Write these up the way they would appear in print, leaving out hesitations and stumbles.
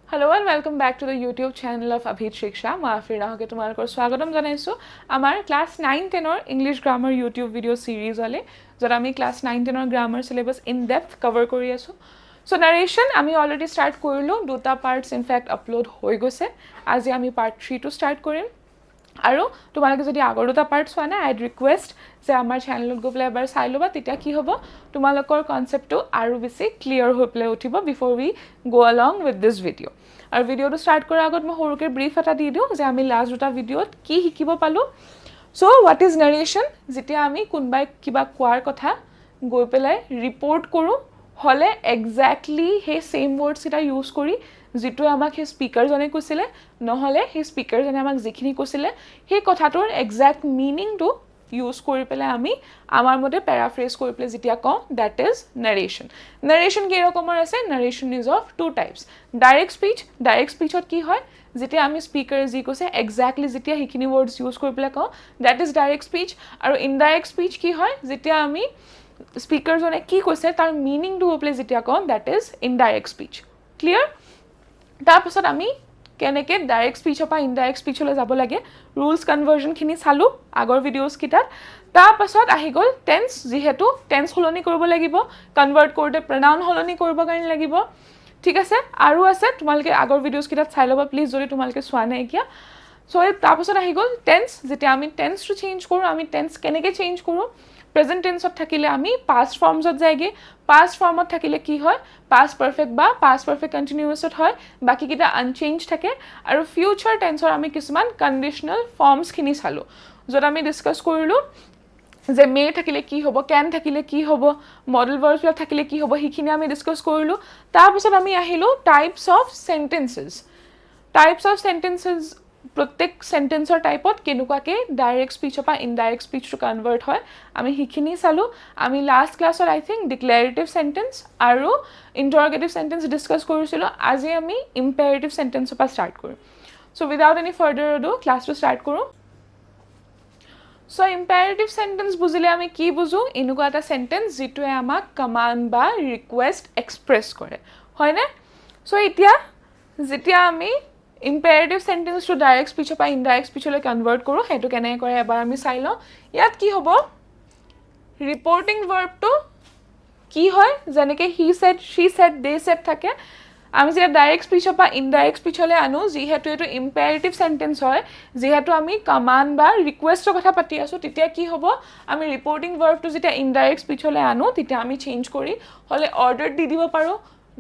Hello and welcome back to the YouTube channel of Abhit Shiksha. মই আফৰিনা হকে তোমালোকৰ স্বাগতম জনাইছো আমাৰ ক্লাস 9-10 ৰ ইংলিশ গ্ৰামাৰ YouTube ভিডিও সিৰিজ হলে যত আমি ক্লাস 9-10 ৰ grammar syllabus in depth cover কৰি আছো সো নাৰেশন আমি অলৰেডি স্টাৰ্ট কৰিলো দুটা পাৰ্টস ইন ফ্যাক্ট আপলোড হৈ গৈছে আজি আমি পাৰ্ট 3 টো স্টাৰ্ট কৰিম আৰু তোমালোকে যদি আগৰ দুটা পাৰ্টস হোৱা নাই আইড ৰিকুৱেষ্ট যে আমাৰ চেনেলত গৈ পেলাই এবাৰ চাই লবা তেতিয়া কি হ'ব তোমালোকৰ কনসেপ্টটো আৰু বেছি ক্লিয়াৰ হৈ পেলাই উঠিব before we go along with this video আৰু ভিডিওটো স্টাৰ্ট কৰাৰ আগত মই সৰুকে ব্ৰিফ এটা দি দিও যে আমি লাষ্ট দুটা ভিডিওত কি শিকিব পালো সো হোৱাট ইজ নাৰেশন যেতিয়া আমি কোনবাই কিবা কোৱাৰ কথা গৈ পেলাই ৰিপৰ্ট কৰো হলে এক্স্যাক্টলি হে সেম ওয়াৰ্ডস এটা ইউজ কৰি যেটো আমাক হে স্পিকাৰ জনে কৈছিলে নহলে হে স্পিকাৰ জনে আমাক যিখিনি কৈছিলে হে কথাটোৰ এক্সাক্ট মিনিংটো ইউজ কৰি পেলাই আমি আমাৰ মতে প্যাৰাফ্ৰেজ কৰি পেলাই যেতিয়া কওঁ দ্যাট ইজ নাৰেশন নাৰেশন কি ৰকমৰ আছে narration is of two types direct স্পিচত কি হয় যেতিয়া আমি স্পিকাৰ যি কৈছে এক্স্যাক্টলি যেতিয়া হিখিনি ওয়াৰ্ডস ইউজ কৰি পেলাই কওঁ দ্যাট ইজ ডাইৰেক্ট স্পিচ আৰু ইনডাইৰেক্ট স্পিচ কি হয় যেতিয়া আমি স্পিকাৰ জনে কি কৈছে তাৰ মিনিংটো ওপলে যেতিয়া কওঁ that is indirect speech clear তাৰ পাছত আমি কেনেকে ডাইৰেক্ট স্পিচৰ পৰা ইনডাইৰেক্ট স্পিচলৈ যাব লাগে ৰুলস কনভাৰ্জন খিনি চালো আগৰ ভিডিওস কিটাত তাৰ পাছত আহি গল টেন্স যেহেতু টেন্স হলনি কৰিব লাগিব কনভাৰ্ট কৰোতে pronoun হলনি কৰিব কাৰণে লাগিব ঠিক আছে আৰু আছে তোমালকে আগৰ ভিডিওস কিটাত চাই লবা প্লিজ যদি তোমালকে চোৱা নাই কিয়া সো তাৰ পাছত আহি গল টেন্স যেতিয়া আমি টেন্স টু চেঞ্জ কৰো আমি টেন্স কেনেকে চেঞ্জ কৰো প্ৰেজেন্ট টেন্সত থাকিলে আমি পাস্ট ফৰ্মছত যায়গে পাস্ট ফৰ্মত থাকিলে কি হয় পাস্ট পাৰফেক্ট বা পাস্ট পাৰফেক্ট কন্টিনিউয়াসত হয় বাকি কিটা আনচেঞ্জ থাকে আৰু ফিউচাৰ টেন্সৰ আমি কিছুমান কন্ডিশনাল ফৰ্মস খিনি চালো যত আমি ডিসকাস কৰিলো যে মে থাকিলে কি হ'ব ক্যান থাকিলে কি হ'ব মডেল ভাৰ্বছ থাকিলে কি হ'ব হিখিনি আমি ডিসকাস কৰিলো তাৰ পিছত আমি আহিলো টাইপস অফ সেন্টেন্সেস প্ৰত্যেক সেন্টেন্সৰ টাইপত কেনুকাকে ডাইৰেক্ট স্পিচৰ পৰা ইনডাইৰেক্ট স্পিচ টু কনভাৰ্ট হয় আমি হিখিনি চালো আমি লাষ্ট ক্লাছত আই থিংক ডিক্লেৰেটিভ সেন্টেন্স আৰু ইন্টাৰগেটিভ সেন্টেন্স ডিসকাস কৰিছিলো আজি আমি ইম্পেৰেটিভ সেন্টেন্সৰ পৰা স্টাৰ্ট কৰিম সো উইদাউট এনি ফাৰ্দাৰ এডু ক্লাসটো স্টাৰ্ট কৰো সো ইম্পেৰেটিভ সেন্টেন্স বুজিলে আমি কি বুজো ইনুকা এটা সেন্টেন্স যেটোৱে আমাক কমান্ড বা ৰিকুৱেষ্ট এক্সপ্ৰেছ কৰে হয়নে সো এতিয়া যেতিয়া আমি imperative sentence to direct speech or indirect speech লৈ convert কৰো হেতু কেনে কৰে এবাৰ আমি চাই লও ইয়াত কি হ'ব reporting verb to কি হয় যেনেকে he said she said they said থাকে আমি যে ডাইৰেক্ট স্পিচ বা ইনডাইৰেক্ট স্পিচলৈ আনো যেহেতু এটো ইম্পেৰেটিভ সেন্টেন্স হয় যেহেতু আমি কমান্ড বা ৰিকুৱেষ্টৰ কথা পাতি আছো তেতিয়া কি হ'ব আমি ৰিপৰ্টিং ভাৰ্ব টু যেতিয়া ইনডাইৰেক্ট স্পিচলৈ আনো তেতিয়া আমি চেঞ্জ কৰি হলে অৰ্ডাৰ দি দিব পাৰো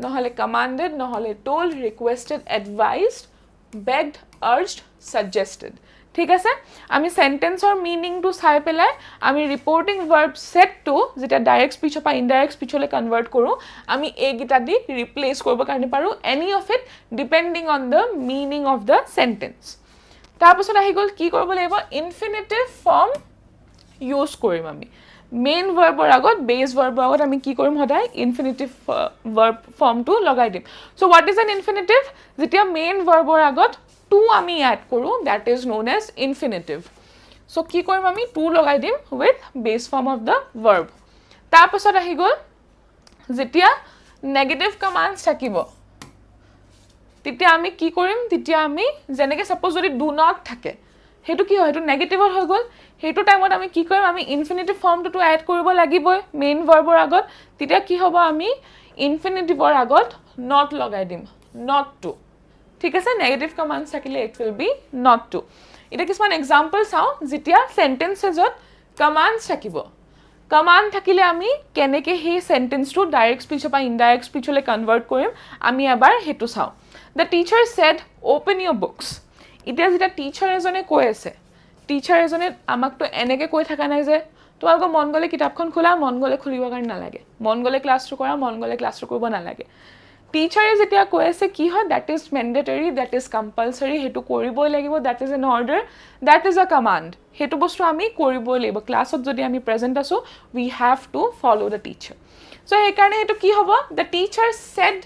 নহলে কমান্ডেড নহলে told requested advised begged urged suggested ঠিক আছে আমি সেন্টেন্সৰ মিনিং টু চাই পেলাই আমি ৰিপৰ্টিং ভাৰ্ব সেট টু যেটা ডাইৰেক্ট স্পিচ বা ইনডাইৰেক্ট স্পিচলৈ কনভাৰ্ট কৰো আমি এই গিটা দি ৰিপ্লেস কৰিব কাৰণে পাৰো any of it depending on the meaning of the sentence তাৰ পাছত আহি গল কি কৰিব লাগিব ইনফিনিটিভ ফৰ্ম ইউজ কৰিম আমি মেইন ভাৰ্বৰ আগত বেস ভাৰ্বৰ আগত আমি কি কৰিম হদাই ইনফিনিটিভ ভাৰ্ব ফৰ্মটো লগাই দিম so what is an infinitive যেতিয়া মেইন ভাৰ্বৰ আগত টু আমি এড কৰো that is known as infinitive so কি কৰিম আমি টু লগাই দিম with base form of the verb তাৰ পাছত আহি গল যেতিয়া নেগেটিভ কমান্ডস থাকিব তেতিয়া আমি কি কৰিম তেতিয়া আমি যেনেকে সাপোজ যদি ডু নট থাকে হেতু কি হয় হেতু নেগেটিভত হৈ গল হেতু টাইমত আমি কি কৰিম আমি ইনফিনিটিভ ফৰ্মটো এড কৰিব লাগিব মেইন ভাৰ্বৰ আগত তেতিয়া কি হ'ব আমি ইনফিনিটিভৰ আগত নট লগাই দিম not to ঠিক আছে নেগেটিভ কমান্ডস থাকিলে it will be not to এটা কিছুমান এক্সাম্পল চাও যেতিয়া সেন্টেন্সেছত কমান্ডস থাকিব কমান্ড থাকিলে আমি কেনেকে হে সেন্টেন্সটো ডাইৰেক্ট স্পিচ বা ইনডাইৰেক্ট স্পিচলৈ কনভাৰ্ট কৰিম আমি এবাৰ হেতু চাও the teacher said open your books এতিয়া যেটা টিচাৰ এজনে কৈ আছে টিচাৰ এজনে আমাকটো এনেকে কৈ থাকা নাই যে তোমালোকৰ মন গলে কিতাপখন খোলা মন গলে খুলিব কাৰণে নালাগে মন গলে ক্লাছটো কৰা মন গলে ক্লাছটো কৰিব নালাগে টিচাৰে যেতিয়া কৈ আছে কি হয় that is mandatory that is compulsory হেতু কৰিবই লাগিব that is an order that is a command হেতু বস্তু আমি কৰিবই লাগিব ক্লাছত যদি আমি প্ৰেজেন্ট আছো we have to follow the teacher so এই কাৰণে হেতু কি হ'ব দ্য টিচাৰ সেড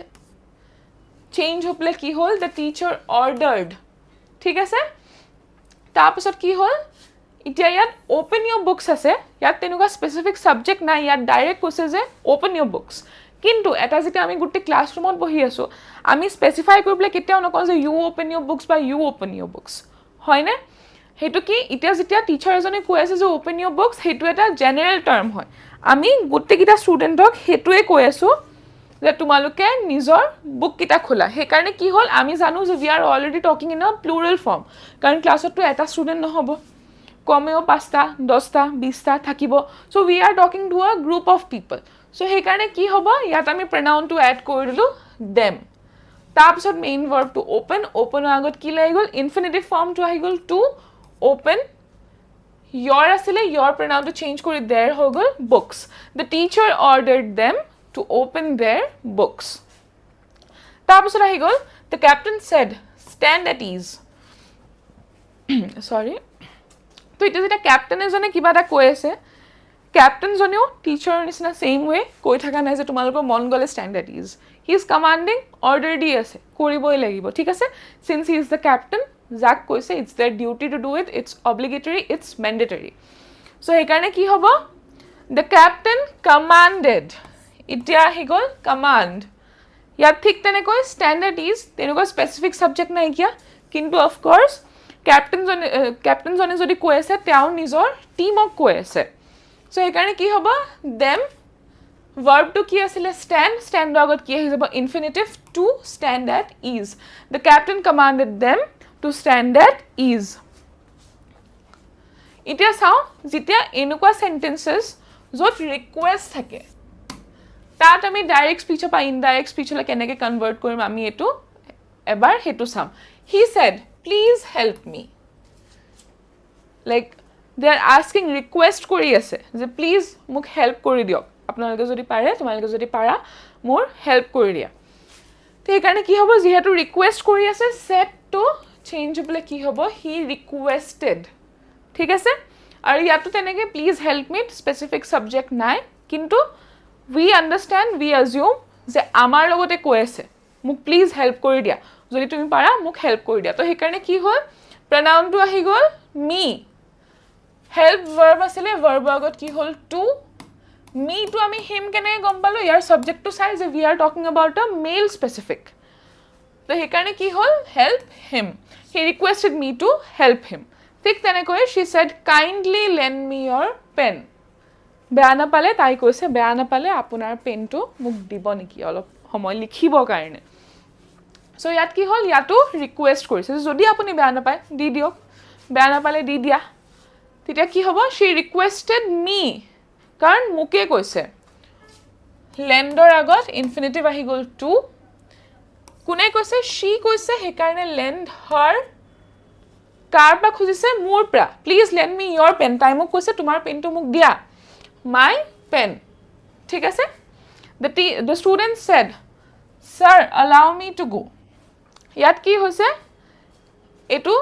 চেঞ্জ হপলে কি হল দ্য টিচাৰ অৰ্ডাৰ্ড ঠিক আছে তাৰ পাছত কি হল এতিয়া ইয়াত ওপেন ইয়োৰ বুকস আছে ইয়াত তেনুকা স্পেসিফিক সাবজেক্ট নাই ইয়াত ডাইৰেক্ট কৈছে যে ওপেন ইয়োৰ বুকস কিন্তু এটা যেতিয়া আমি গোটেই ক্লাছৰুমত বহি আছোঁ আমি স্পেচিফাই কৰি পেলাই কেতিয়াও নকওঁ যে ইউ অ'পেন ইউৰ বুকছ বা ইউ অ'পেন ইউৰ বুকছ হয়নে সেইটো কি এতিয়া যেতিয়া টিচাৰ এজনে কৈ আছে যে অ'পেন ইউৰ বুকছ সেইটো এটা জেনেৰেল টাৰ্ম হয় আমি গোটেইকেইটা ষ্টুডেণ্টক সেইটোৱে কৈ আছোঁ যে তোমালোকে নিজৰ বুককেইটা খোলা সেইকাৰণে কি হ'ল আমি জানো যে we are already talking in a plural form কাৰণ ক্লাছততো এটা ষ্টুডেণ্ট নহ'ব কমেও 5টা 10টা 20টা থাকিব so' we are talking to a group of people so' সেইকাৰণে কি হ'ব ইয়াত আমি প্ৰণাউনটো এড কৰি দিলোঁ দেম তাৰপিছত মেইন ভাৰ্বটো অ'পেনৰ আগত কি লাগি গ'ল ইনফিনিটিভ ফৰ্মটো আহি গ'ল to open your asile your pronoun to change kori there ho gol books the teacher ordered them to open their books tar pisot ahi gol the captain said stand at ease sorry to ite jeta captain ejone kiba ta koi ase captain joneo teacher nisna same way koi thaka nai je tumaloko mon gole stand at ease he is commanding order di ase koriboi lagibo thik ase since he is the captain যাক কৈছে it's their duty to do it it's obligatory it's mandatory so সেইকাৰণে কি হ'ব the captain commanded এতিয়া আহি গ'ল command ইয়াত ঠিক তেনেকৈ stand at ease তেনেকুৱা স্পেচিফিক সাবজেক্ট নাই কিয়া কিন্তু of course captain জনে যদি কৈ আছে তেওঁ নিজৰ টিমক কৈ আছে so সেইকাৰণে কি হ'ব them verb to কি আছিলে stand আগত কি আহি যাব infinitive to stand at ease the captain commanded them to stand at ease ইতিয়া চাও যেতিয়া এনেকুৱা সেন্টেন্সেস যত ৰিকুৱেষ্ট থাকে তাত আমি ডাইৰেক্ট স্পিচ বা ইনডাইৰেক্ট স্পিচলৈ কেনেকৈ কনভাৰ্ট কৰিম আমি এটো এবাৰ হেতু চাম he said please help me like they are asking request কৰি আছে যে প্লিজ মোক হেল্প কৰি দিয়ক আপোনালোকে যদি পাৰে তোমালোকে যদি পাৰা মোৰ হেল্প কৰি দিয়া সেইকাৰণে কি হ'ব যেহেতু ৰিকুৱেষ্ট কৰি আছে set to change বলে কি হ'ব he requested ঠিক আছে আৰু ইয়াতো তেনেকৈ please help me specific subject নাই কিন্তু we understand we assume যে আমাৰ লগতে কৈ আছে মোক প্লিজ হেল্প কৰি দিয়া যদি তুমি পাৰা মোক হেল্প কৰি দিয়া তো সেইকাৰণে কি হ'ল প্ৰণাউনটো আহি গ'ল me হেল্প ভাৰ্ব আছিলে ভাৰ্বৰ আগত কি হ'ল to me to আমি him কেনে গম পালো ইয়াৰ সাবজেক্টটো চাই যে we are talking about a male specific তো সেইকাৰণে কি হ'ল help him he requested me to help him ঠিক তেনেকৈ she said kindly lend me your pen বেয়া নাপালে তাই কৈছে বেয়া নাপালে আপোনাৰ পেনটো মোক দিব নেকি অলপ সময় লিখিব কাৰণে সো ইয়াত কি হ'ল ইয়াতো ৰিকুৱেষ্ট কৰিছে যদি আপুনি বেয়া নাপায় দি দিয়ক বেয়া নাপালে দি দিয়া তেতিয়া কি হ'ব she requested me কাৰণ মুকে কৈছে লেণ্ডৰ আগত ইনফিনিটিভ আহি গ'ল to কোনে কৈছে she কৈছে হেকাৰণে lend her কাৰ পৰা খুজিছে মোৰ পৰা please lend me your pen তাই মোক কৈছে তোমাৰ পেনটো মোক দিয়া my pen ঠিক আছে the student said sir allow me to go ইয়াত কি হৈছে এটো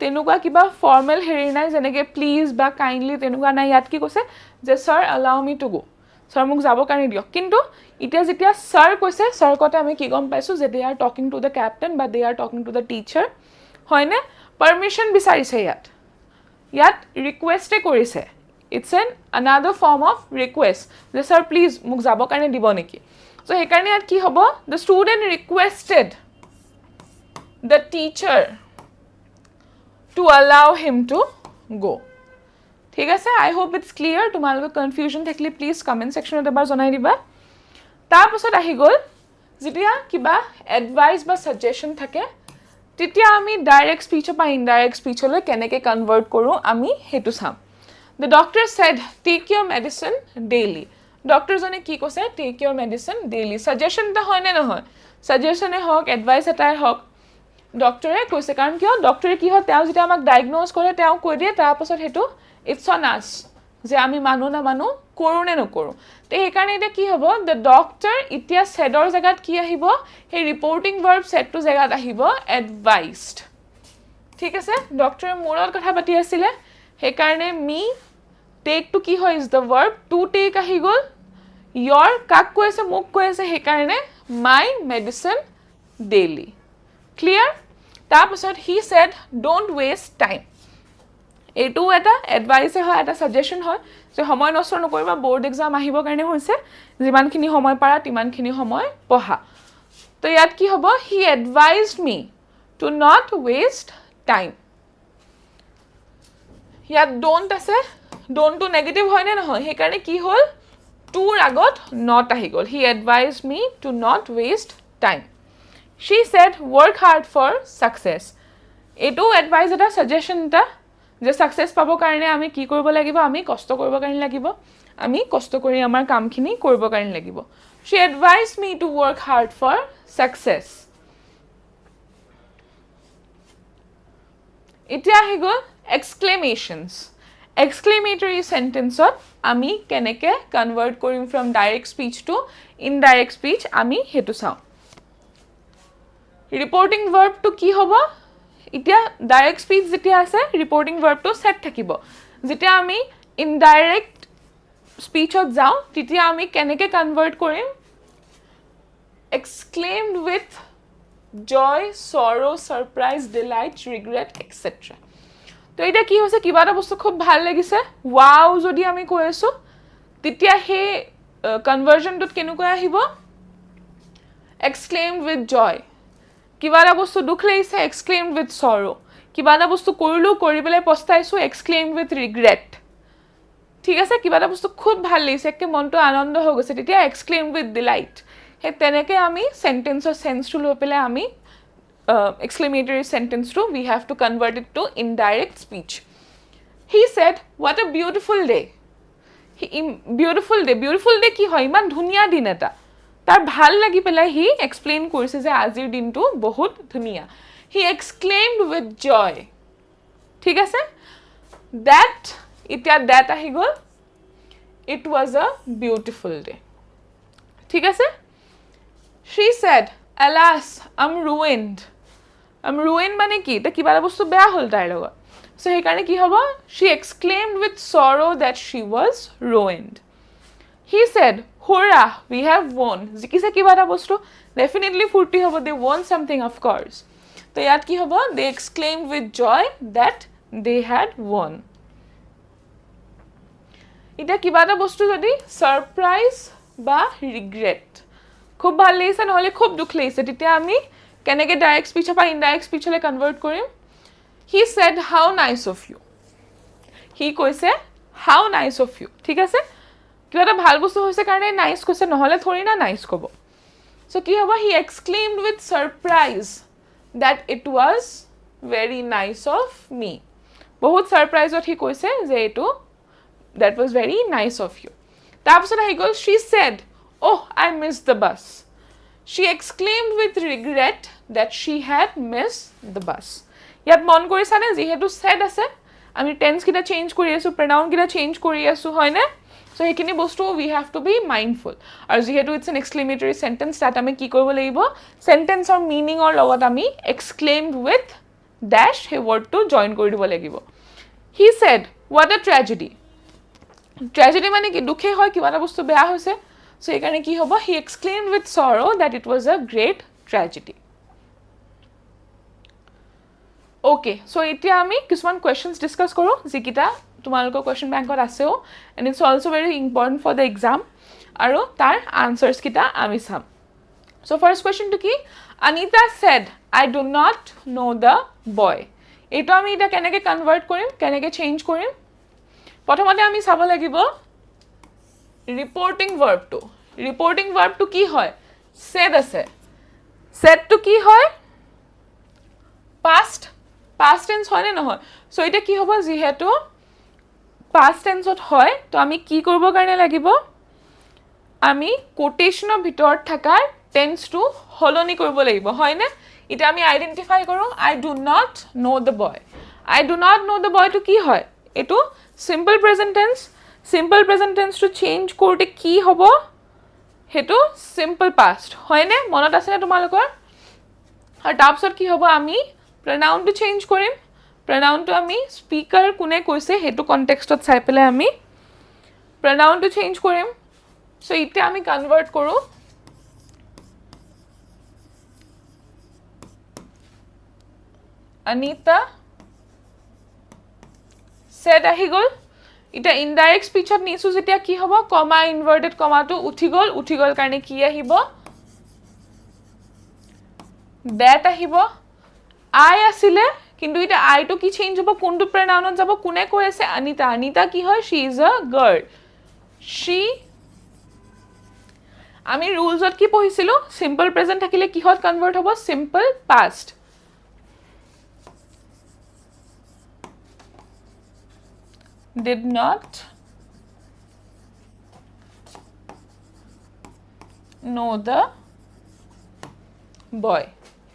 তেনুকা কিবা ফৰ্মেল হেৰি নাই যেনেকৈ প্লিজ বা কাইন্ডলি তেনুকা নাই ইয়াত কি কৈছে যে sir allow me to go sir মোক যাব কাৰণে দিয়ক কিন্তু ইতিয়া যেতিয়া sir কৈছে sir কতে আমি কি গম পাইছো যে they are talking to the captain বা they are talking to the teacher হয়নে পারমিশন বিচাৰিছে ইয়াত ৰিকুৱেষ্টে কৰিছে it's another form of request যে sir please মোক যাব কাৰণে দিব নেকি so হেকাৰণে ইয়াত কি হ'ব the student requested the teacher to allow him to go ঠিক আছে I hope it's clear তোমালোকৰ কনফিউজন থাকিলে প্লিজ কমেন্ট সেকশনত এবাৰ জনাই দিবা তাৰ পাছত আহি গ'ল যেতিয়া কিবা এডভাইস বা সাজেশন থাকে তেতিয়া আমি ডাইৰেক্ট স্পিচ বা ইনডাইৰেক্ট স্পিচলৈ কেনেকৈ কনভাৰ্ট কৰো আমি হেতু চাম the doctor said take your medicine daily doctor জনে কি কৈছে take your medicine daily suggestion টা হয় নে নহয় suggestion এ হক এডভাইস এটাই হক ডক্টৰে কৈছে কাৰণ কিয় ডক্টৰে কি হয় তেওঁ যেতিয়া আমাক ডায়াগনোজ কৰে তেওঁ কৈ দিয়ে তাৰ পাছত হেতু it's on us যে আমি মানু না মানু কৰো নে নকৰো তে হেকাৰণে এটা কি হ'ব the doctor ইতিয়া saidৰ জাগাত কি আহিব হে ৰিপৰ্টিং ভাৰ্ব said to জাগাত আহিব advised ঠিক আছে ডক্টৰে মোৰৰ কথা পাতি আছিল হেকাৰণে me take to কি হয় is the verb to take আহি গল your কাক কৈ আছে মোক কৈ আছে হেকাৰণে my medicine daily clear তাৰ পাছত he said don't waste time এইটো এটা এডভাইসে হয়, এটা সাজেশন হয় যে সময় নষ্ট নকৰিবা, বোৰ্ড এক্সাম আহিবৰ কাৰণে হৈছে, যিমানখিনি সময় পাৰা তিমানখিনি সময় পঢ়া। তো ইয়াত কি হ'ব, he advised me to not waste time. ইয়াত ডোন্ট আছে, ডোন্টটো নেগেটিভ হয় নে নহয়, সেইকাৰণে কি হ'ল, টুৰ আগত নট আহি গ'ল। He advised me to not waste time. She said work hard for success. এইটো এডভাইচ এটা, ছাজেশ্যন এটা, যে ছাকচেছ পাবৰ কাৰণে আমি কি কৰিব লাগিব, আমি কষ্ট কৰিবৰ কাৰণে লাগিব, আমি কষ্ট কৰি আমাৰ কামখিনি কৰিবৰ কাৰণে লাগিব। She advise me to work hard for success. এতিয়া আহি গ'ল এক্সক্লেমেশ্যনছ। এক্সক্লেমেটৰী চেণ্টেন্সত আমি কেনেকৈ কনভাৰ্ট কৰিম from direct speech to indirect speech, আমি সেইটো চাওঁ। ৰিপৰ্টিং ভাৰ্বটো কি হ'ব, এতিয়া ডাইৰেক্ট স্পীচ যেতিয়া আছে ৰিপৰ্টিং ভাৰ্বটো ছেট থাকিব। যেতিয়া আমি ইনডাইৰেক্ট স্পীচত যাওঁ তেতিয়া আমি কেনেকৈ কনভাৰ্ট কৰিম, exclaimed with joy, sorrow, surprise, delight, regret etcetera. তো এতিয়া কি হৈছে, কিবা এটা বস্তু খুব ভাল লাগিছে, ৱাও যদি আমি কৈ আছোঁ, তেতিয়া সেই কনভাৰ্জনটোত কেনেকৈ আহিব, এক্সক্লেইমড উইথ জয়। কিবা এটা বস্তু দুখ লাগিছে, এক্সক্লেইমড উইথ সৰো। কিবা এটা বস্তু কৰিলোঁ, কৰি পেলাই পস্তাইছোঁ, এক্সক্লেইমড উইথ ৰিগ্ৰেট। ঠিক আছে, কিবা এটা বস্তু খুব ভাল লাগিছে, একে মনটো আনন্দ হৈ গৈছে, তেতিয়া এক্সক্লেইমড উইথ ডিলাইট। সেই তেনেকৈ আমি চেণ্টেন্সৰ চেন্সটো লৈ পেলাই আমি এক্সক্লেমেটৰী চেণ্টেন্সটো we have to convert it to indirect speech. He said what a beautiful day. Beautiful day, beautiful day কি হয়, ইমান ধুনীয়া দিন এটা, তাৰ ভাল লাগি পেলাই সি এক্সপ্লেইন কৰিছে যে আজিৰ দিনটো বহুত ধুনীয়া। He exclaimed with joy. ঠিক আছে, ডেট, এতিয়া ডেট আহি গ'ল, it was a beautiful day. ঠিক আছে, she said alas I am ruined. I am ruined মানে কি, এতিয়া কিবা এটা বস্তু বেয়া হ'ল তাইৰ লগত, চ' সেইকাৰণে কি হ'ব, she exclaimed with sorrow that she was ruined. He said hurrah we have won. জিকিছে কিবা এটা বস্তু, ডেফিনেটলি ফূৰ্তি হ'ব, দে ৱন ছামথিং অফক'ৰ্ছ। তো ইয়াত কি হ'ব, they exclaimed with joy that they had won. এতিয়া কিবা এটা বস্তু যদি ছাৰপ্ৰাইজ বা ৰিগ্ৰেট, খুব ভাল লাগিছে নহ'লে খুব দুখ লাগিছে, তেতিয়া আমি কেনেকৈ ডাইৰেক্ট স্পীচৰ পৰা ইনডাইৰেক্ট স্পীচলৈ কনভাৰ্ট কৰিম, he said how nice of you. সি কৈছে হাউ নাইচ অফ ইউ। ঠিক আছে, কিবা এটা ভাল বস্তু হৈছে কাৰণে নাইচ কৈছে, নহ'লে থৰি না নাইচ ক'ব। চ' কি হ'ব, he exclaimed with surprise that it was very nice of me. বহুত ছাৰপ্ৰাইজত সি কৈছে যে এইটো that was very nice of you. তাৰপিছত আহি গ'ল, she said oh I miss the bus. She exclaimed with regret that she had miss the bus. ইয়াত মন কৰিছানে, যিহেতু ছেড আছে, আমি টেন্সকেইটা চেঞ্জ কৰি আছোঁ, প্ৰণাউনকেইটা চেঞ্জ কৰি আছোঁ, হয়নে? চ' সেইখিনি বস্তু উই হেভ টু বি মাইণ্ডফুল। আৰু যিহেতু ইটছ এন এক্সক্লেমেটৰী চেণ্টেন্স, তাত আমি কি কৰিব লাগিব, চেণ্টেন্সৰ মিনিঙৰ লগত আমি এক্সক্লেইমড উইথ ডেছ সেই ৱৰ্ডটো জইন কৰি দিব লাগিব। হি said what A tragedy. Tragedy মানে কি, দুখেই হয়, কিবা এটা বস্তু বেয়া হৈছে, চ' সেইকাৰণে কি হ'ব, he exclaimed with sorrow that it was a great tragedy. Okay, so' এতিয়া আমি কিছুমান কুৱেশ্যনছ ডিছকাছ কৰোঁ, যিকেইটা তোমালোকৰ কুৱেশ্যন বেংকত আছেও, and it's also' very important for the exam, আৰু তাৰ আনচাৰ্ছকেইটা আমি চাম। চ' ফাৰ্ষ্ট কুৱেশ্যনটো কি, Anita said I do not know' the boy. এইটো আমি এতিয়া কেনেকৈ কনভাৰ্ট কৰিম, কেনেকৈ চেঞ্জ কৰিম, প্ৰথমতে আমি চাব লাগিব ৰিপৰ্টিং ভাৰ্বটো। ৰিপৰ্টিং ভাৰ্বটো কি হয়, ছেড আছে, ছেডটো কি হয়, পাষ্ট টেন্স হয়নে নহয়। চ' এতিয়া কি হ'ব, যিহেতু পাষ্ট টেন্সত হয়, তো আমি কি কৰিবৰ কাৰণে লাগিব, আমি কোটেশ্যনৰ ভিতৰত থকা টেন্সটো সলনি কৰিব লাগিব, হয়নে? এতিয়া আমি আইডেণ্টিফাই কৰোঁ, I do not know' the boy. I do not know' দ্য বয়টো কি হয়, এইটো simple present tense. Simple present টেন্সটো চেঞ্জ কৰোঁতে কি হ'ব, সেইটো চিম্পল পাষ্ট, হয়নে? মনত আছেনে তোমালোকৰ? আৰু তাৰপিছত কি হ'ব, আমি প্ৰণাউনটো চেঞ্জ কৰিম। প্ৰণাউনটো আমি স্পীকাৰ কোনে কৈছে সেইটো কনটেক্সটত চাই পেলাই আমি প্ৰণাউনটো চেঞ্জ কৰিম। চ' এতিয়া আমি কনভাৰ্ট কৰোঁ Anita said আহি গ'ল এটা ইনডাইৰেক্ট স্পিচত নিছো যেতিয়া কি হ'ব কমা ইনভাৰ্টেড কমাটো উঠি গ'ল কাৰণে কি আহিব that আহিব I আছিলে কিন্তু এটা I টো কি চেঞ্জ হ'ব কোনটো pronoun যাব কোনে কৈ আছে Anita কি হয় she is a girl she আমি রুলসত কি পঢ়িছিলো সিম্পল প্রেজেন্ট থাকিলে কিহত কনভার্ট হ'ব simple past did not know the boy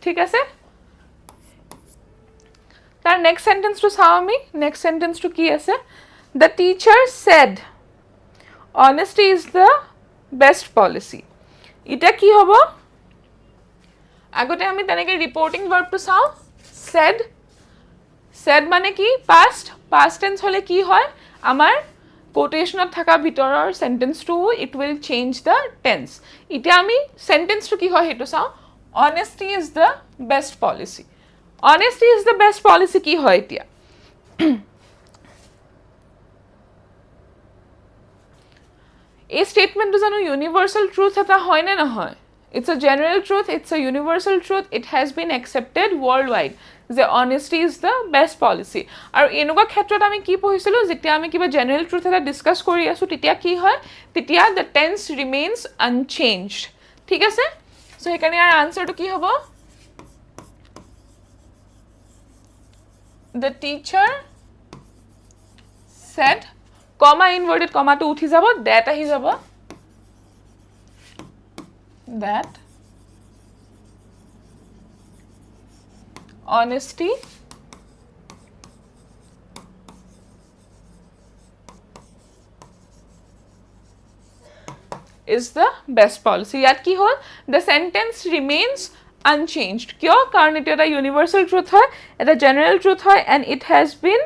ঠিক আছে তার নেক্সট সেন্টেন্স টু চাও আমি নেক্সট সেন্টেন্স টু কি আছে the teacher said honesty is the best policy এটা কি হ'ব আগতে আমি তেনেকে ৰিপৰ্টিং ভাৰ্বটো চাও said মানে কি past tense হলে কি হয় আমাৰ কোটেশনত থাকা ভিতৰৰ সেন্টেন্সটো it will change the tense এটা আমি সেন্টেন্সটো কি হয় হেতু চাও honesty is the best policy honesty is the best policy কি হয় এতিয়া এই স্টেটমেন্টটো জানো ইউনিভার্সাল ট্রুথ এটা হয় না নহয় it's a general truth it's a universal truth it has been accepted worldwide যে honesty is the best policy আৰু এনেকুৱা ক্ষেত্ৰত আমি কি পঢ়িছিলো যেতিয়া আমি কিবা general truth এটা ডিসকাস কৰি আছো তেতিয়া কি হয় তেতিয়া the tense remains unchanged ঠিক আছে সো এখানে আর আনসারটো কি হ'ব the teacher said comma inverted comma to উঠি যাব that আহি যাব that honesty is the best policy ইয়াত কি হল the sentence remains unchanged কিয় কাৰণ এটা universal truth হয় এটা general truth হয় and it has been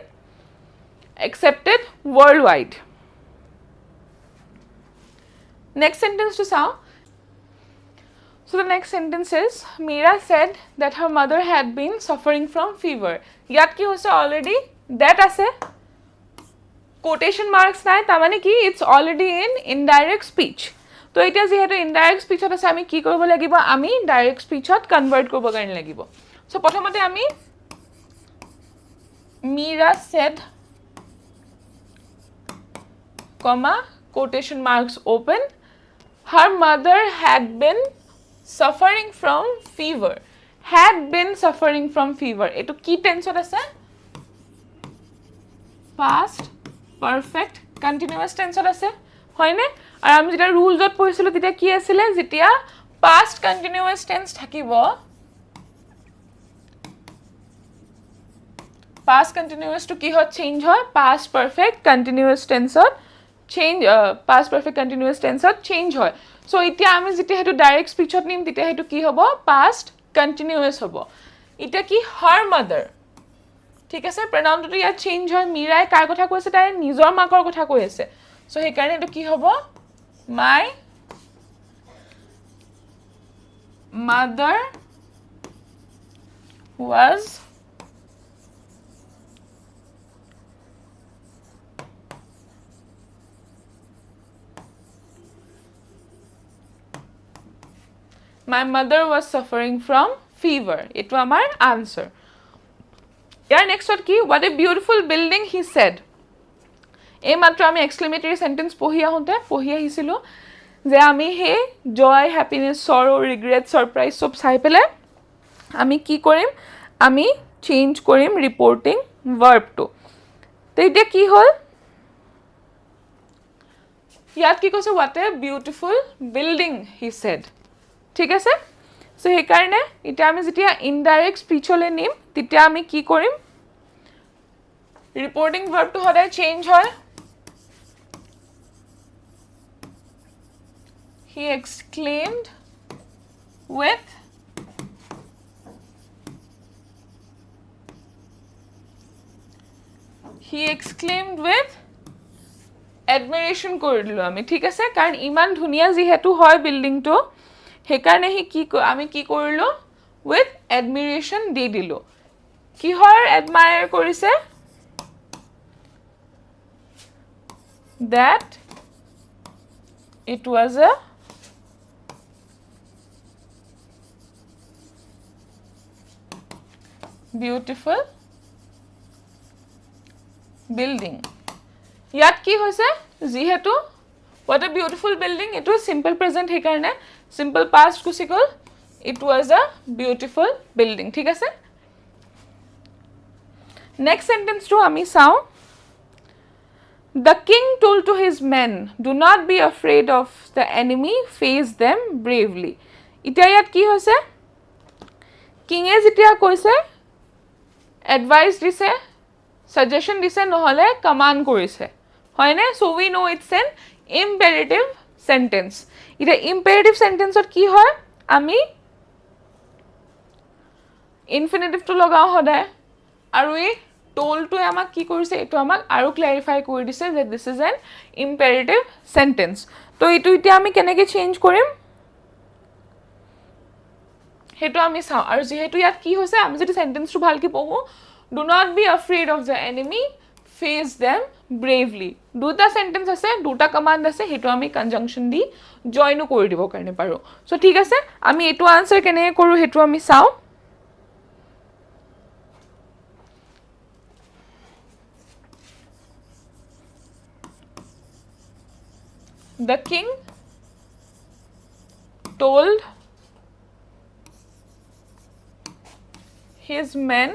accepted worldwide next sentence to saw so the next sentence is Meera said that her mother had been suffering from fever yat ki hoise already that ase quotation marks nai ta mane ki it's already in indirect speech to eta je hetu indirect speech ot ase ami ki koribo lagibo ami direct speech ot convert koribo garine lagibo so prothomote ami Meera said comma quotation marks open her mother had been suffering from fever eto ki tense ot ase past perfect continuous tense ot ase hoy ne ar ami jeta rules ot poisilo titia ki asile jetia past continuous tense thakibo past continuous to ki hot change hoy past perfect continuous tense ot change past perfect continuous tense ot change hoy so itia ami jete hetu direct speech ot nim titia hetu ki hobo past continuous hobo ita ki her mother ঠিক আছে pronoun to ya change hoy Meera kar kotha koise tai nijor makor kotha koi ase so he karone etu ki hobo my mother was my mother was suffering from fever etu amar answer year next what কি what a beautiful building he said এই মাত্ৰ আমি exclamatory sentence পঢ়ি আহিছিলো যে আমি হে জয় happiness সৰো regret surprise সব চাই পেলে আমি কি কৰিম আমি চেঞ্জ কৰিম ৰিপৰ্টিং ভাৰ্বটো তো এটা কি হল ইয়াত কি কৈছে what a beautiful building he said ঠিক আছে সো হে কাৰণে এটা আমি যেতিয়া ইনডাইৰেক্ট স্পিচলে নিম তেতিয়া আমি কি কৰিম ৰিপৰ্টিং ভাৰ্বটো হদায় চেঞ্জ হয় he exclaimed with admiration কৰিলো আমি ঠিক আছে কাৰণ ইমান ধুনিয়া যি হেতু হয় বিল্ডিংটো হে কাৰণে আমি কি কৰিলো with admiration দি দিলো কি হয় admire কৰিছে that it was a beautiful building. ইয়াত কি হৈছে যেহেতু what a beautiful building, it was simple present he karne simple past gusi gol, it was a beautiful building. ঠিক আছে, next sentence to ami sao. The king told to his men, do not be afraid of the enemy, face them bravely. Itia yat ki hoise king e jetia koise advice dise, suggestion dise, nohole command korise hoy ne, so we know it's an imperative sentence. Ita imperative sentence or ki hoy ami infinitive to lagao hoday aru e told to amak ki korise etu amak aru clarify kori dise that this is an imperative sentence. To etu ite ami keneke change korim hetu ami sao. Aru jehetu yat ki hoise ami jodi sentence to bhalke pohu, do not be afraid of the enemy, face them bravely. দুটা sentence আছে, দুটা command আছে, হেতু আমি conjunction দি join কৰি দিব কাৰণে পাৰো. সো ঠিক আছে, আমি এটো আনসাৰ কেনে কৰো হেতু আমি চাও. The king told his men,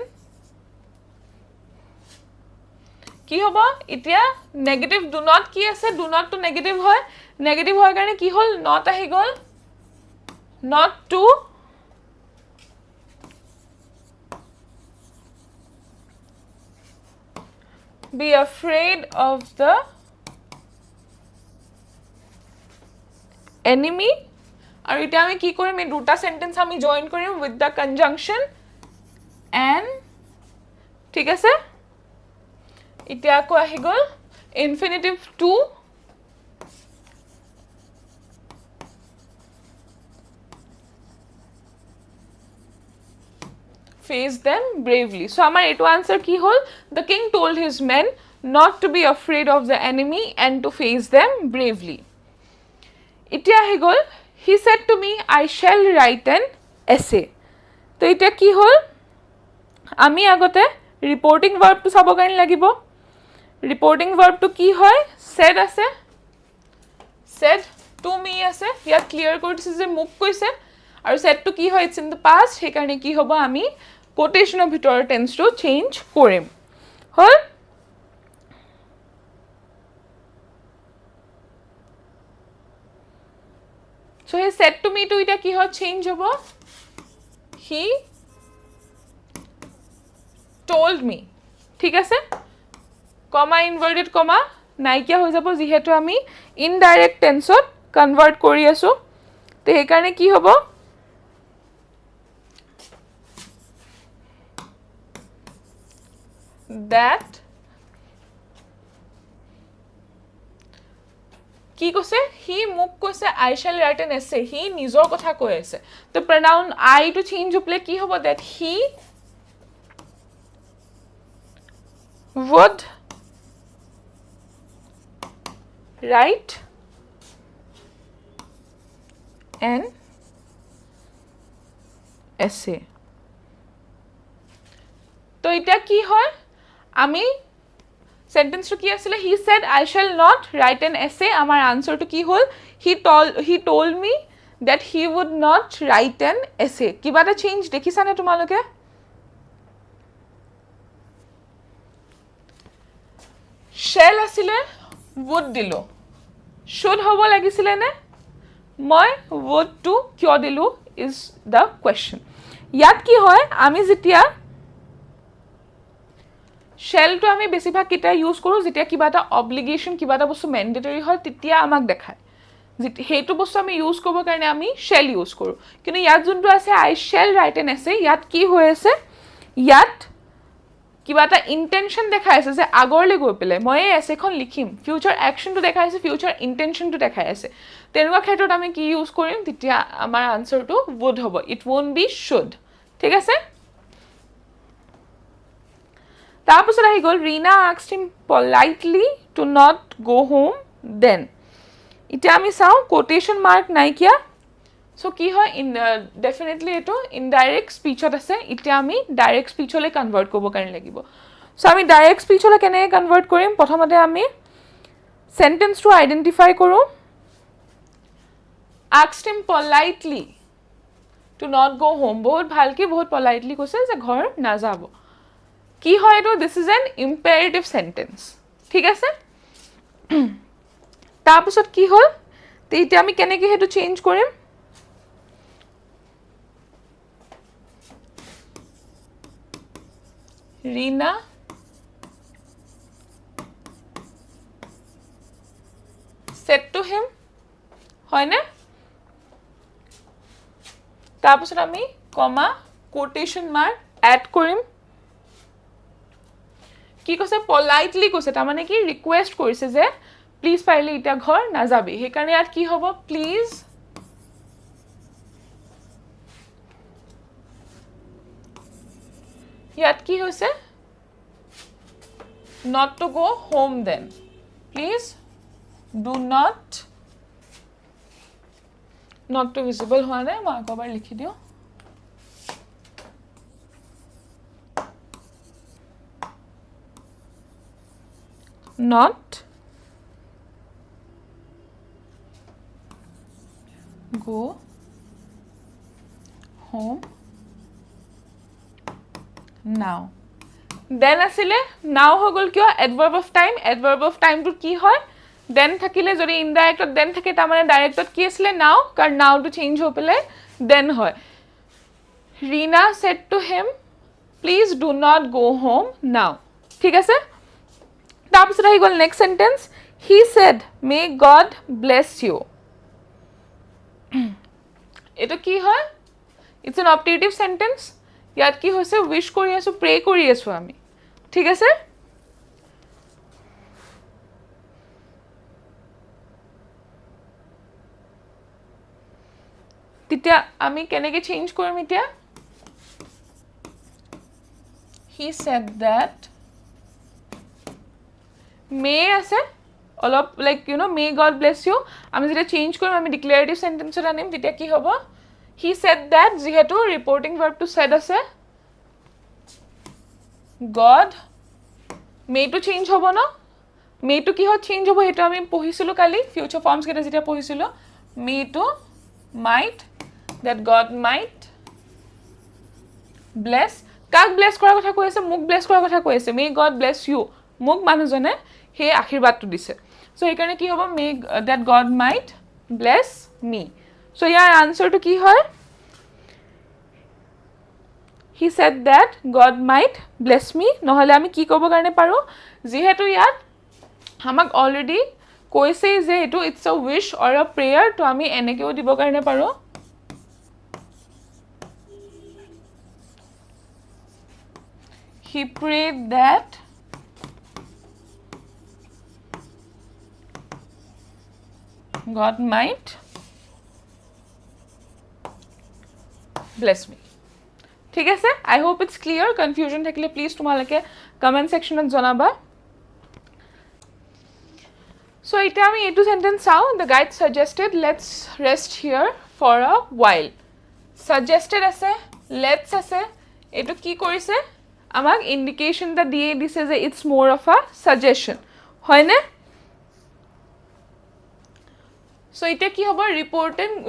কি হবো এতিয়া নেগেটিভ ডু নট কি আছে, ডু নট টু নেগেটিভ হয়, নেগেটিভ হয় কাৰণে কি হল নট আহি গল, not to be afraid of the enemy. আৰু এতিয়া আমি কি কৰিম, এই দুটা সেন্টেন্স আমি জয়েন কৰিম with the conjunction and. ঠিক আছে, এতিয়া আকৌ আহি গল infinitive to face them bravely. So আমাৰ এটো আনসার কি হল, the king told his men not to be afraid of the enemy and to face them bravely. এতিয়া আহি গল he said to me I shall write an essay. তো এটা কি হল, আমি আগতে রিপোর্টিং ভার্ব টু চাব কাৰণে লাগিব. রিপোর্টিং ভার্ব টু কি হয়, said আছে, said to me আছে, ইয়াত ক্লিয়ার কৰি দিছে যে মোক কৈছে, আৰু said to কি হয়, it's in the past, সেই কাৰণে কি হ'ব আমি কোটেশনৰ ভিতৰৰ টেন্সটো চেঞ্জ কৰিম. হল, so he said to me to এটা কি হয় চেঞ্জ হ'ব, he told me. ঠিক আছে, কমা ইনভার্টেড কমা নাইকিয়া হৈ যাব যেহেতু আমি ইনডাইৰেক্ট টেন্সত কনভাৰ্ট কৰি আছো. তো সেই কাৰণে কি হ'ব, that কি কৈছে, হি মোক কৈছে I shall write an essay, হি নিজৰ কথা কৈ আছে. তো pronoun I to change হলে কি হ'ব, that he would write an essay. তো এটা কি হয়, আমি সেন্টেন্সটো কি আছিল, he said I shall not write an essay, আমাৰ আনসারটো কি হল, he told me that he would not write an essay. কিবা এটা চেঞ্জ দেখিছানে তোমালোকে, shall আছিলে would দিলো, should হ'ব লাগিছিলে নে, মই would to কিয় দিলো is the question. ইয়াত কি হয়, আমি যেতিয়া shall to আমি বেছিভাগ কিটা ইউজ কৰো যেতিয়া কিবা এটা অব্লিগেশন, কিবা এটা বস্তু ম্যান্ডেটৰি হয়, তেতিয়া আমাক দেখায়, হেতু বস্তু আমি ইউজ কৰিব কাৰণে আমি shall ইউজ কৰো. কিন্তু ইয়াত যোনটো আছে I shall write an essay, ইয়াত কি হৈ আছে, ইয়াত কিবা এটা ইন্টেনশন দেখাই আছে যে আগৰলে গৈ পেলে মই এই এছেখন লিখিম, ফিউচাৰ একশনটো দেখাই আছে, ফিউচাৰ ইন্টেনশনটো দেখাই আছে. তেনেকুৱা ক্ষেত্ৰত আমি কি ইউজ কৰিম, তেতিয়া আমাৰ আনসারটো would হ'ব, it won't be should. ঠিক আছে, তাৰপিছত আহি গল Reena asked him politely to not go home then. এতিয়া আমি চাওঁ কোটেশন মাৰ্ক নাইকিয়া সো কি হয় ইন ডেফিনেটলি এটো ইনডাইৰেক্ট স্পিচত আছে এতিয়া আমি ডাইৰেক্ট স্পিচলে কনভাৰ্ট কৰিব কাৰণে লাগিব সো আমি ডাইৰেক্ট স্পিচলে কেনে কনভাৰ্ট কৰিম প্ৰথমতে আমি সেন্টেন্সটো আইডেন্টিফাই কৰো asked him politely to not go home বহুত ভালকে বহুত politely কৈছে যে ঘৰ না যাব কি হয় এটো this is an imperative sentence ঠিক আছে তাৰপিছত কি হ'ল তে এতিয়া আমি কেনেকৈ হেতু চেঞ্জ কৰিম ৰীনা said to him হয় না তাৰপিছত আমি কমা কোটেশন মাৰ্ক এড কৰিম কি কৈছে পলাইটলি কৈছে তাৰ মানে কি ৰিকুৱেষ্ট কৰিছে যে প্লিজ পাৰিলে ইটা ঘৰ না যাবি হে কাৰণে ইয়াত কি হ'ব প্লিজ ইয়াত কি হৈছে not to go home then please do not to visible হোৱা নাই মই আকবাৰ লিখি দিও not go home now then asile now ho gol kyo adverb of time to ki hoy then thakile jodi indirect then thake ta mane direct ki asile now kar now to change ho pele then hoy Reena said to him please do not go home now thik ase তাৰপিছত আহি গল next sentence he said may god bless you এটো কি হয় it's an optative sentence ইয়াত কি হৈছে wish কৰি আছো প্ৰে কৰি আছো আমি ঠিক আছে তেতিয়া আমি কেনেকৈ চেঞ্জ কৰিম এতিয়া he said that may আছে অলপ like you know may god bless you আমি যেটা চেঞ্জ কৰিম আমি ডিক্লেৰেটিভ সেন্টেন্সত আনিম তেতিয়া কি হ'ব he said that যেহেতু ৰিপৰ্টিং ভাৰ্ব টু said আছে god may to change হ'ব না may to কি হয় চেঞ্জ হ'ব হেতু আমি পঢ়িছিলো কালি ফিউচাৰ ফর্মস কেটা যেটা পঢ়িছিলো may to might that god might bless কাক ব্লেস কৰাৰ কথা কৈ আছে মোক ব্লেস কৰাৰ কথা কৈ আছে may god bless you মোক মানুহজনে হে আশীৰ্বাদটো দিছে সো এই কাৰণে কি হ'ব may that god might bless me so ইয়াৰ আনসাৰটো কি হয় he said that god might bless me নহলে আমি কি কৰিব কাৰণে পাৰো যেহেতু ইয়াত আমাক অলৰেডি কৈছে যে এটো it's a wish or a prayer তো আমি এনেকেও দিব কাৰণে পাৰো he prayed that God might bless me. ঠিক আছে I hope it's clear confusion থাকলে please তোমালকে comment sectionত জনাবা So এটা আমি এটো সেন্টেন্স চাও the guide suggested let's rest here for a while suggested আছে let's আছে এটো কি কৰিছে আমাক ইন্ডিকেশন দা দিয়ে দিছে যে it's more of a suggestion হয় না So ite ki hobo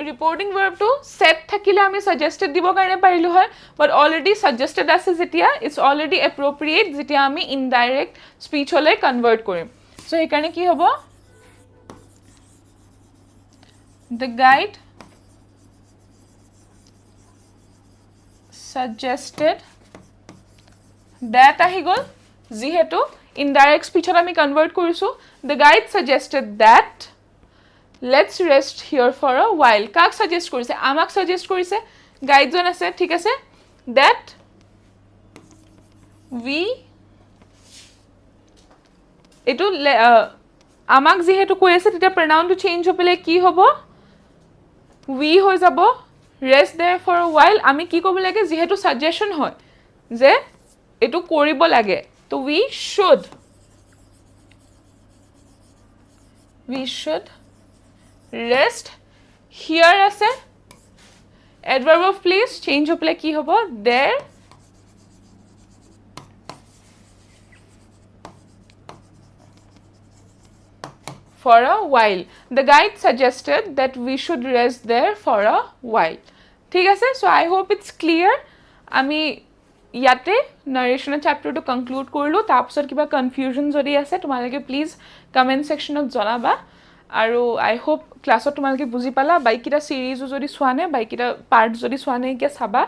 reporting verb to set thakile ami suggested dibo karone parilu hoy but already suggested ase jetia it's already appropriate jetia ami indirect speech hole convert korim so ei karone ki hobo the guide suggested that ahi gol jehetu indirect speech hole ami convert korisu the guide suggested that let's rest here for a while কাক suggest কৰিছে আমাক suggest কৰিছে গাইডজন আছে ঠিক আছে that we এটো আমাক যেহেতু কৈ আছে তেতিয়া pronoun to change হপলে কি হ'ব we হৈ যাব rest there for a while আমি কি ক'ব লাগে যেহেতু সাজেশন হয় যে এটো কৰিব লাগে তো we should we should rest. Here আছে adverb of place change হৈ পেলাই কি হ'ব there for a while. The guide suggested that we should rest there for a while. ঠিক আছে? So I hope it's clear. আমি ইয়াতে narration chapter to conclude কৰিলো তাৰপিছত কিবা confusion যদি আছে তোমালোকে প্লিজ comment sectionত জনাবা আৰু I hope ক্লাছত তোমালোকে বুজি পালা বাইকিটা সিৰিজো যদি চোৱা নাই বাইকিটা পাৰ্ট যদি চোৱা নাই কে চাবা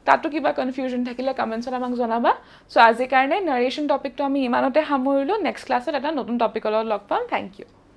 তাতো কিবা কনফিউজন থাকিলে কমেন্টছত আমাক জনাবা সো আজিৰ কাৰণে narration টপিকটো আমি ইমানতে সামৰিলো নেক্সট ক্লাছত এটা নতুন টপিকৰ লগত লগ পাম থ্যাংক ইউ